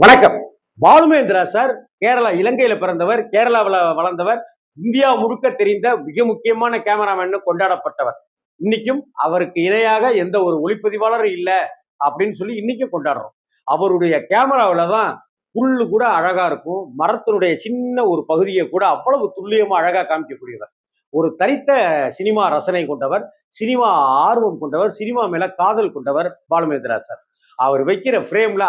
வணக்கம். பாலுமேந்திரா சார் கேரளா இலங்கையில பிறந்தவர், கேரளாவில் வளர்ந்தவர், இந்தியா முழுக்க தெரிந்த மிக முக்கியமான கேமராமேன் கொண்டாடப்பட்டவர். இன்னைக்கும் அவருக்கு இணையாக எந்த ஒரு ஒளிப்பதிவாளரும் இல்ல அப்படின்னு சொல்லி இன்னைக்கும் கொண்டாடுறோம். அவருடைய கேமராவில தான் புல்லு கூட அழகா இருக்கும். மரத்தினுடைய சின்ன ஒரு பகுதியை கூட அவ்வளவு துல்லியமா அழகா காமிக்கக்கூடியவர். ஒரு தனித்த சினிமா ரசனை கொண்டவர், சினிமா ஆர்வம் கொண்டவர், சினிமா மேல காதல் கொண்டவர் பாலுமேந்திரா சார். அவர் வைக்கிற ஃப்ரேம்ல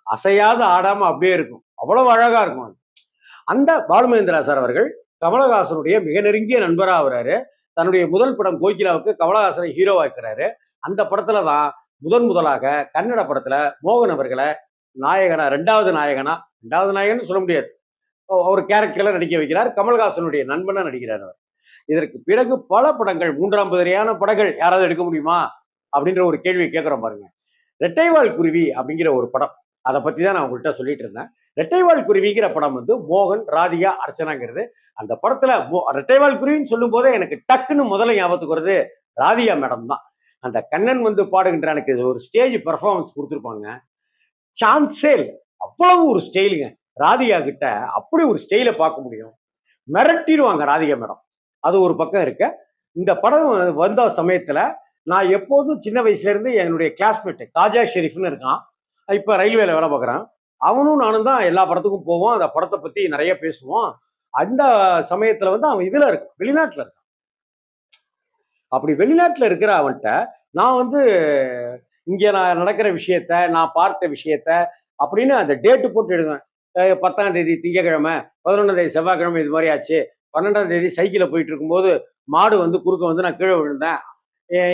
அசையாத ஆடாம அப்படியே இருக்கும். அவ்வளவு அழகா இருக்கும் அது. அந்த பாலுமகேந்திரா சார் அவர்கள் கமலஹாசனுடைய மிக நெருங்கிய நண்பரா ஆகுறாரு. தன்னுடைய முதல் படம் கோகிலாவுக்கு கமலஹாசனை ஹீரோவாக்குறாரு. அந்த படத்துல தான் முதலாக கன்னட படத்துல மோகன் அவர்களை நாயகனா, ரெண்டாவது நாயகன்னு சொல்ல முடியாது, ஒரு கேரக்டர்ல நடிக்க வைக்கிறார். கமல்ஹாசனுடைய நண்பனா நடிக்கிறார் அவர். இதற்கு பிறகு பல படங்கள், மூன்றாம் பதிரியான படங்கள் யாராவது எடுக்க முடியுமா அப்படின்ற ஒரு கேள்வியை கேட்கிறோம் பாருங்க. ரெட்டைவால் குருவி அப்படிங்கிற ஒரு படம், அதை பத்தி தான் நான் உங்கள்கிட்ட சொல்லிட்டு இருந்தேன். ரெட்டைவால் குருவிங்கிற படம் வந்து மோகன், ராதிகா, அர்ச்சனாங்கிறது. அந்த படத்துல ரெட்டைவால் குருவின்னு சொல்லும் போதே எனக்கு டக்குன்னு முதல்ல ஞாபகத்துக்கு வருது ராதிகா மேடம் தான். அந்த கண்ணன் வந்து பாடுகின்ற எனக்கு ஒரு ஸ்டேஜ் பெர்ஃபார்மன்ஸ் கொடுத்துருப்பாங்க. சான்ஸே இல்லை, அவ்வளவு ஒரு ஸ்டைலுங்க. ராதிகா கிட்ட அப்படி ஒரு ஸ்டைலை பார்க்க முடியும். மிரட்டிடுவாங்க ராதிகா மேடம். அது ஒரு பக்கம் இருக்க. இந்த படம் வந்த சமயத்துல நான் எப்போதும் சின்ன வயசுல இருந்து என்னுடைய கிளாஸ்மேட் காஜா ஷெரீஃப்னு இருக்கான். இப்ப ரயில்வேல வேலை பார்க்குறான். அவனும் நானும் தான் எல்லா படத்துக்கும் போவோம். அந்த படத்தை பத்தி நிறைய பேசுவோம். அந்த சமயத்துல வந்து அவன் இதுல இருக்கான், வெளிநாட்டுல இருக்கான். அப்படி வெளிநாட்டுல இருக்கிற அவன்கிட்ட நான் வந்து இங்க நான் நடக்கிற விஷயத்த, நான் பார்த்த விஷயத்த அப்படின்னு அந்த டேட்டு போட்டு எழுதுவேன். 10ஆம் தேதி திங்கக்கிழமை, 11ஆம் தேதி செவ்வாய்க்கிழமை இது மாதிரி ஆச்சு. 12ஆம் தேதி சைக்கிள போயிட்டு இருக்கும்போது மாடு வந்து குறுக்க வந்து நான் கீழே விழுந்தேன்.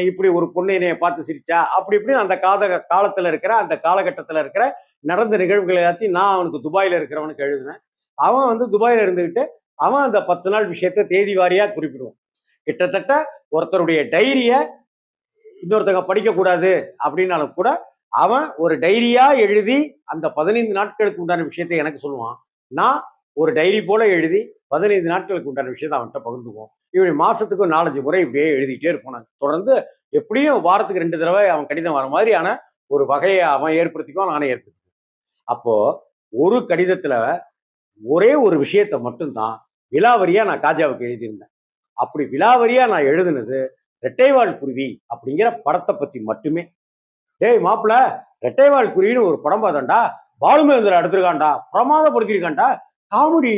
இப்படி ஒரு பொண்ணு என்னைய பார்த்து சிரிச்சா, அப்படி இப்படின்னு அந்த காலத்துல இருக்கிற, அந்த காலகட்டத்துல இருக்கிற நடந்த நிகழ்வுகள் எல்லாத்தையும் நான் அவனுக்கு துபாயில இருக்கிறவனுக்கு எழுதினேன். அவன் வந்து துபாயில இருந்துகிட்டு அவன் அந்த 10 நாள் விஷயத்த தேதி வாரியா குறிப்பிடுவான். கிட்டத்தட்ட ஒருத்தருடைய டைரிய இன்னொருத்தங்க படிக்க கூடாது அப்படின்னாலும் கூட அவன் ஒரு டைரியா எழுதி அந்த 15 நாட்களுக்கு உண்டான விஷயத்தை எனக்கு சொல்லுவான். நான் ஒரு டைரி போல எழுதி 15 நாட்களுக்கு உண்டான விஷயத்தை அவன்கிட்ட பகிர்ந்துக்குவோம். இப்படி மாசத்துக்கு 4, 5 முறை இப்படியே எழுதிட்டே இருப்போம். நாங்க தொடர்ந்து எப்படியும் வாரத்துக்கு 2 தடவை அவன் கடிதம் வர மாதிரியான ஒரு வகையை அவன் ஏற்படுத்திக்குவான், நானே ஏற்படுத்திக்குவேன். அப்போ ஒரு கடிதத்துல ஒரே ஒரு விஷயத்த மட்டும்தான் விலாவரியா நான் காஜாவுக்கு எழுதியிருந்தேன். அப்படி விலாவரியா நான் எழுதுனது ரெட்டைவால் குருவி அப்படிங்கிற படத்தை பத்தி மட்டுமே. டேய் மாப்பிள, ரெட்டைவால் குருவின்னு ஒரு படம் பார்த்தேன்டா, பாலுமகேந்திரா எடுத்திருக்கான்டா, பிரமாதப்படுத்திருக்கான்டா, காமெடி,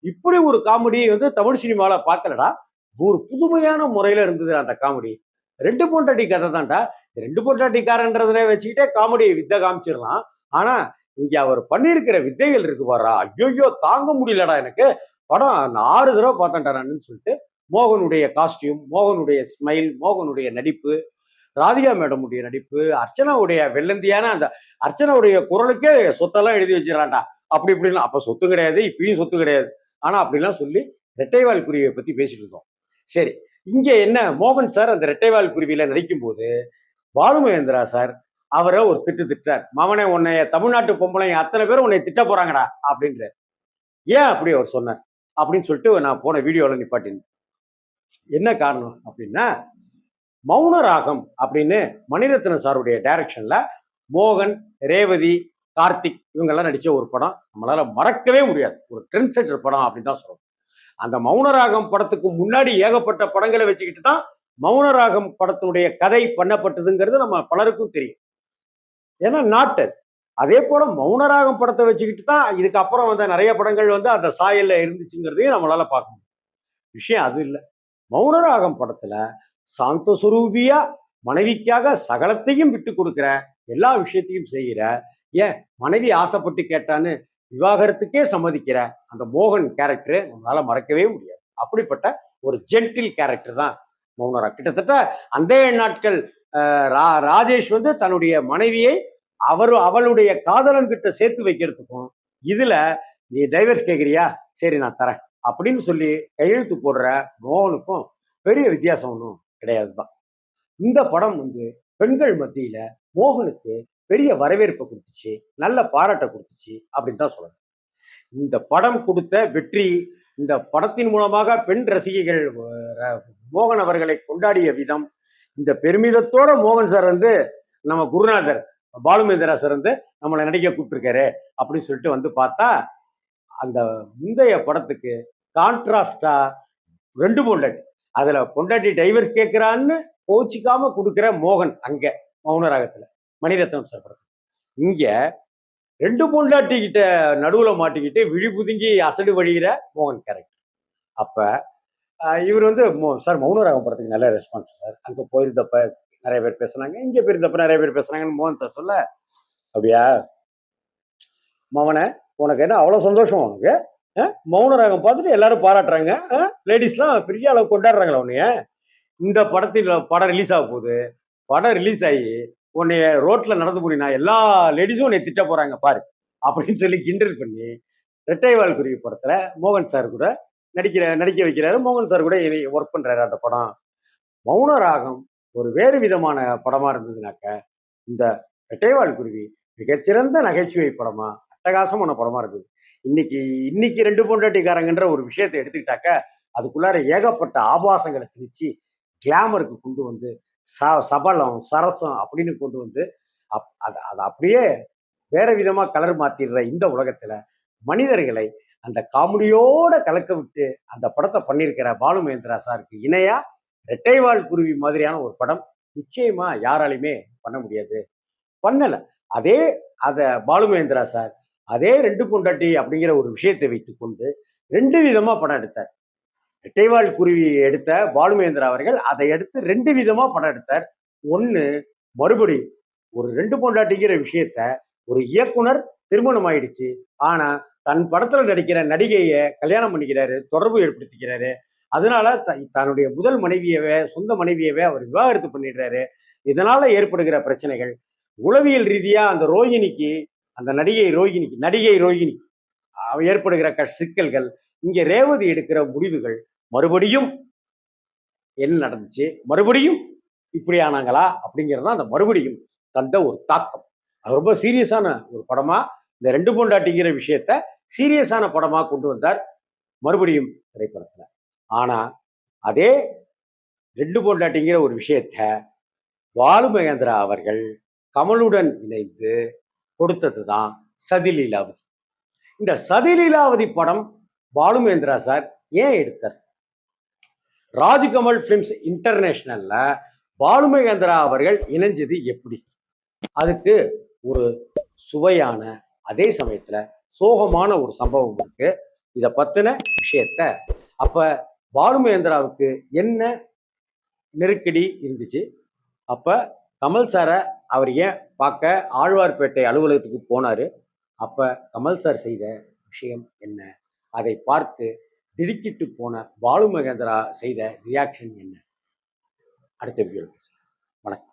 இப்படி ஒரு காமெடி வந்து தமிழ் சினிமால பார்க்கலடா. ஒரு புதுமையான முறையில இருந்தது அந்த காமெடி. ரெண்டு பொண்டாட்டி கதை தான்டா. ரெண்டு பொண்டாட்டிக்காரன்றதுல வச்சுக்கிட்டே காமெடி வித்தை காமிச்சிடலாம். ஆனா இங்க அவர் பண்ணியிருக்கிற வித்தைகள் இருக்கு பாரா, ஐயோ தாங்க முடியலடா எனக்கு. படம் நான் 6 தடவை பார்த்தேன்டா நான் சொல்லிட்டு மோகனுடைய காஸ்டியூம், மோகனுடைய ஸ்மைல், மோகனுடைய நடிப்பு, ராதிகா மேடமுடைய நடிப்பு, அர்ச்சனாவுடைய வெள்ளந்தியான அந்த அர்ச்சனாவுடைய குரலுக்கே சொத்தெல்லாம் எழுதி வச்சிடறான்டா. அப்படி இப்படிலாம் அப்ப சொத்து கிடையாது, இப்பயும் சொத்து கிடையாது. ஆனா அப்படிலாம் சொல்லி ரெட்டைவால் குருவியை பத்தி பேசிட்டு இருந்தோம். சரி, இங்க என்ன மோகன் சார் அந்த ரெட்டைவால் குருவியில நடிக்கும் போது பாலுமகேந்திரா சார் அவரை ஒரு திட்டுறார். மவனே, உன்னைய தமிழ்நாட்டு பொம்பளைங்க அத்தனை பேரும் உன்னை திட்ட போறாங்கடா அப்படின்ற. ஏன் அப்படி அவர் சொன்னார் அப்படின்னு சொல்லிட்டு நான் போன வீடியோல நிப்பாட்டினேன். என்ன காரணம் அப்படின்னா, மௌன ராகம் அப்படின்னு மணிரத்னம் சாருடைய டைரக்ஷன்ல மோகன், ரேவதி, கார்த்திக் இவங்க எல்லாம் நடிச்ச ஒரு படம் நம்மளால மறக்கவே முடியாது. ஒரு ட்ரெண்ட் செட்டர் படம் அப்படின்னு தான் சொல்லணும். அந்த மௌனராகம் படத்துக்கு முன்னாடி ஏகப்பட்ட படங்களை வச்சுக்கிட்டு தான் மௌனராகம் படத்தினுடைய கதை பண்ணப்பட்டதுங்கிறது நம்ம பலருக்கும் தெரியும். ஏன்னா நாட்டு அதே போல மௌனராகம் படத்தை வச்சுக்கிட்டு தான் இதுக்கப்புறம் வந்த நிறைய படங்கள் வந்து அந்த சாயல்ல இருந்துச்சுங்கிறதையும் நம்மளால பார்க்க முடியும். விஷயம் அது இல்லை. மௌனராகம் படத்துல சாந்த சுரூபியா மனைவிக்காக சகலத்தையும் விட்டு கொடுக்கிற, எல்லா விஷயத்தையும் செய்கிற, ஏன் மனைவி ஆசைப்பட்டு கேட்டான்னு விவாகரத்துக்கே சம்மதிக்கிற அந்த மோகன் கேரக்டர் நம்மளால மறக்கவே முடியாது. அப்படிப்பட்ட ஒரு ஜென்டில் கேரக்டர் தான் மௌனரா. கிட்டத்தட்ட அந்த நாட்கள் ராஜேஷ் வந்து தன்னுடைய மனைவியை அவளுடைய காதலன் கிட்ட சேர்த்து வைக்கிறதுக்கும், இதுல நீ டைவர்ஸ் கேட்கிறியா, சரி நான் தரேன் அப்படின்னு சொல்லி கையெழுத்து போடுற மோகனுக்கும் பெரிய வித்தியாசம் ஒன்றும் கிடையாது தான். இந்த படம் வந்து பெண்கள் மத்தியில மோகனுக்கு பெரிய வரவேற்பை கொடுத்துச்சு, நல்ல பாராட்டை கொடுத்துச்சு அப்படின்னு தான் சொல்லணும். இந்த படம் கொடுத்த வெற்றி, இந்த படத்தின் மூலமாக பெண் ரசிகைகள் மோகன் அவர்களை கொண்டாடிய விதம், இந்த பெருமிதத்தோட மோகன் சார் வந்து நம்ம குருநாதர் பாலு மகேந்திரா சார் வந்து நம்மளை நடிக்க கூப்பிட்டுருக்காரு அப்படின்னு சொல்லிட்டு வந்து பார்த்தா அந்த முந்தைய படத்துக்கு கான்ட்ராஸ்டா ரெண்டு பொண்டாட்டி, அதுல பொண்டாட்டி டைவர்ஸ் கேட்கிறான்னு கோச்சிக்காம கொடுக்குற மோகன் அங்க மௌனராகத்துல மணிரத்னம் சார் படம். இங்க ரெண்டு பொண்டாட்டி கிட்ட நடுவுல மாட்டிக்கிட்டு விழி புதுங்கி அசடு வழிகிற மோகன் கேரக்டர். அப்ப இவர் வந்து சார் மௌனராகம் படத்துக்கு நல்ல ரெஸ்பான்ஸ் சார், அங்க போயிருந்தப்ப நிறைய பேர் பேசுனாங்க, இங்க போயிருந்தப்ப நிறைய பேர் பேசுனாங்கன்னு மோகன் சார் சொல்ல, அப்படியா மவனை உனக்கு என்ன அவ்வளவு சந்தோஷம் உனக்கு, மௌனராகம் பார்த்துட்டு எல்லாரும் பாராட்டுறாங்க, லேடிஸ்லாம் பெரிய அளவு கொண்டாடுறாங்களா உன்னைய, இந்த படத்தில் படம் ரிலீஸ் ஆக போகுது, படம் ரிலீஸ் ஆகி உன்னைய ரோட்ல நடந்து போனா எல்லா லேடிஸும் உன்னை திட்ட போறாங்க பாரு அப்படின்னு சொல்லி கிண்டல் பண்ணி ரெட்டைவால் குருவி படத்துல மோகன் சார் கூட நடிக்க வைக்கிறாரு. மோகன் சார் கூட ஒர்க் பண்றாரு அந்த படம். மௌனராகம் ஒரு வேறு விதமான படமா இருந்ததுனாக்க இந்த ரெட்டைவால் குருவி மிகச்சிறந்த நகைச்சுவை படமா அட்டகாசமான படமா இருக்குது. இன்னைக்கு ரெண்டு பொண்டாட்டிக்காரங்கன்ற ஒரு விஷயத்தை எடுத்துக்கிட்டாக்க அதுக்குள்ளார ஏகப்பட்ட ஆபாசங்களை திணிச்சு கிளாமருக்கு கொண்டு வந்து சபலம் சரசம் அப்படின்னு கொண்டு வந்து அதை அப்படியே வேற விதமா கலர் மாத்திடுற இந்த உலகத்துல மனிதர்களை அந்த காமெடியோட கலக்க விட்டு அந்த படத்தை பண்ணியிருக்கிற பாலு மகேந்திரா சாருக்கு இணையா ரெட்டைவால் குருவி மாதிரியான ஒரு படம் நிச்சயமா யாராலையுமே பண்ண முடியாது, பண்ணல. அத பாலு மகேந்திரா சார் அதே ரெண்டு பொண்டாட்டி அப்படிங்கிற ஒரு விஷயத்தை வைத்துக்கொண்டு ரெண்டு விதமா படம் எடுத்தார். ரெட்டைவால் குருவி எடுத்த பாலு மகேந்திரா அவர்கள் அதை எடுத்து ரெண்டு விதமா படம் எடுத்தார். ஒண்ணு, மறுபடியும் ஒரு ரெண்டு பொண்டாட்டிங்கிற விஷயத்த ஒரு இயக்குனர் திருமணம் ஆயிடுச்சு, ஆனா தன் படத்துல நடிக்கிற நடிகைய கல்யாணம் பண்ணிக்கிறாரு, தொடர்பு ஏற்படுத்திக்கிறாரு, அதனால தன்னுடைய முதல் மனைவியவே சொந்த மனைவியவே அவர் விவாகரத்து பண்ணிடுறாரு. இதனால ஏற்படுகிற பிரச்சனைகள் உளவியல் ரீதியா அந்த ரோஹிணிக்கு, அந்த நடிகை ரோஹிணிக்கு ஏற்படுகிற சிக்கல்கள், இங்க ரேவதி எடுக்கிற முடிவுகள், மறுபடியும் என்ன நடந்துச்சு, மறுபடியும் இப்படி ஆனாங்களா அப்படிங்கிறது அந்த மறுபடியும் தந்த ஒரு தாக்கம். அது ரொம்ப சீரியஸான ஒரு படமா இந்த ரெண்டு பொண்டாட்டிங்கிற விஷயத்த சீரியஸான படமா கொண்டு வந்தார் மறுபடியும் திரைப்படத்துல. ஆனா அதே ரெண்டு பொண்டாட்டிங்கிற ஒரு விஷயத்த பாலு மகேந்திரா அவர்கள் கமலுடன் இணைந்து கொடுத்ததுதான் சதிலீலாவதி. இந்த சதிலீலாவதி படம் பாலு மகேந்திரா சார் ஏன் எடுத்தார்? ராஜ்கமல் பிலிம்ஸ் இன்டர்நேஷனல்ல பாலு மகேந்திரா அவர்கள் இணைஞ்சது எப்படி? அதுக்கு ஒரு சுவையான அதே சமயத்துல சோகமான ஒரு சம்பவம் இருக்கு. இத பத்தின விஷயத்த அப்ப பாலு மகேந்திராவுக்கு என்ன நெருக்கடி இருந்துச்சு, அப்ப கமல் சாரை அவர் ஏன் பார்க்க ஆழ்வார்பேட்டை அலுவலகத்துக்கு போனாரு, அப்ப கமல் சார் செய்த விஷயம் என்ன, அதை பார்த்து திடுக்கிட்டு போன பாலு மகேந்திரா செய்த ரியாக்ஷன் என்ன, அடுத்த வீடியோவில் பேசுகிறேன். வணக்கம்.